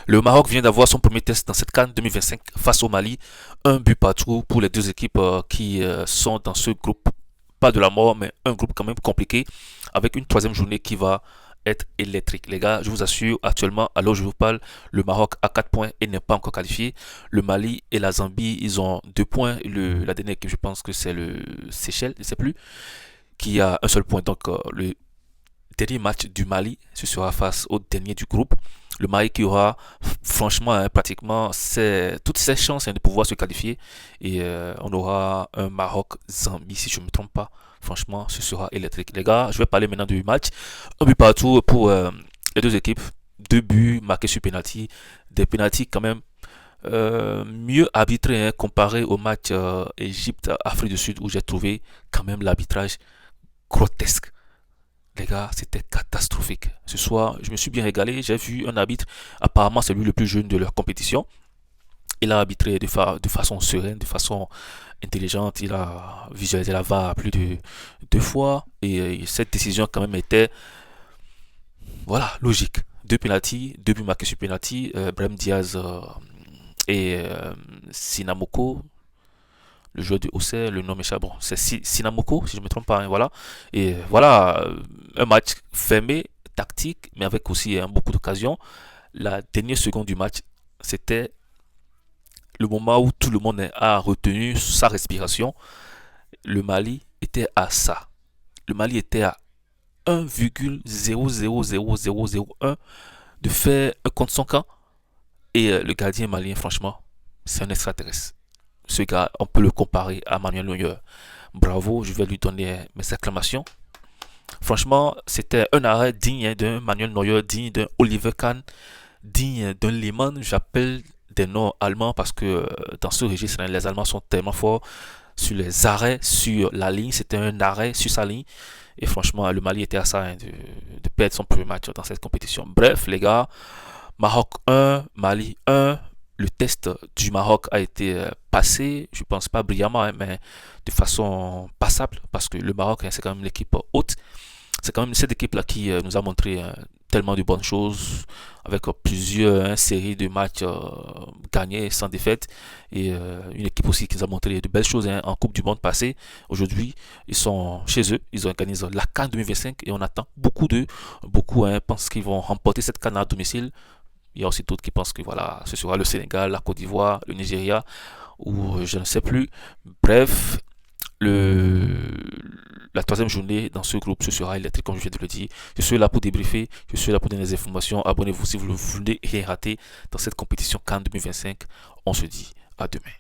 Le Maroc vient d'avoir son premier test dans cette CAN 2025 face au Mali. Un but partout pour les deux équipes qui sont dans ce groupe, pas de la mort, mais un groupe quand même compliqué, avec une troisième journée qui va être électrique. Les gars, je vous assure, actuellement, à l'heure où je vous parle, le Maroc a 4 points et n'est pas encore qualifié. Le Mali et la Zambie, ils ont 2 points. La dernière équipe, je pense que c'est le Seychelles, je ne sais plus, qui a un seul point. Donc, le dernier match du Mali, ce sera face au dernier du groupe. Le Mali qui aura franchement pratiquement toutes ses chances de pouvoir se qualifier. Et on aura un Maroc-Zambie si je ne me trompe pas. Franchement, ce sera électrique. Les gars, je vais parler maintenant du match. Un but partout pour les deux équipes. Deux buts marqués sur penalty. Des penalties quand même mieux arbitrés comparé au match Égypte-Afrique du Sud où j'ai trouvé quand même l'arbitrage grotesque. Les gars, c'était catastrophique. Ce soir, je me suis bien régalé. J'ai vu un arbitre, apparemment c'est lui le plus jeune de leur compétition. Il a arbitré de façon sereine, de façon intelligente. Il a visualisé la VAR plus de 2 fois. Et cette décision quand même était, voilà, logique. Deux penalties, deux buts marqués sur penalty. Brahim Diaz et Sinamoko, le joueur de Auxerre, le nom m'échappe. Bon, c'est Sinamoko, si je ne me trompe pas. Hein, voilà. Et voilà, un match fermé, tactique, mais avec aussi beaucoup d'occasions. La dernière seconde du match, c'était le moment où tout le monde a retenu sa respiration. Le Mali était à ça. Le Mali était à 1,000001 de faire un contre son camp. Et le gardien malien, franchement, c'est un extraterrestre. Ce gars, on peut le comparer à Manuel Neuer. Bravo, je vais lui donner mes acclamations. Franchement, c'était un arrêt digne d'un Manuel Neuer, digne d'un Oliver Kahn, digne d'un Lehmann. J'appelle des noms allemands parce que dans ce registre, les Allemands sont tellement forts sur les arrêts sur la ligne. C'était un arrêt sur sa ligne. Et franchement, le Mali était à ça de perdre son premier match dans cette compétition. Bref, les gars, Maroc 1, Mali 1. Le test du Maroc a été passé, je ne pense pas brillamment, hein, mais de façon passable, parce que le Maroc, hein, c'est quand même l'équipe haute. C'est quand même cette équipe-là qui nous a montré tellement de bonnes choses, avec plusieurs séries de matchs gagnés sans défaite, et une équipe aussi qui nous a montré de belles choses hein, en Coupe du Monde passée. Aujourd'hui, ils sont chez eux, ils organisent la CAN 2025, et on attend beaucoup hein, pensent qu'ils vont remporter cette CAN à domicile. Il y a aussi d'autres qui pensent que voilà, ce sera le Sénégal, la Côte d'Ivoire, le Nigeria, ou je ne sais plus. Bref, le, la troisième journée dans ce groupe, ce sera électrique, comme je viens de le dire. Je suis là pour débriefer, je suis là pour donner des informations. Abonnez-vous si vous ne voulez rien rater dans cette compétition CAN 2025. On se dit à demain.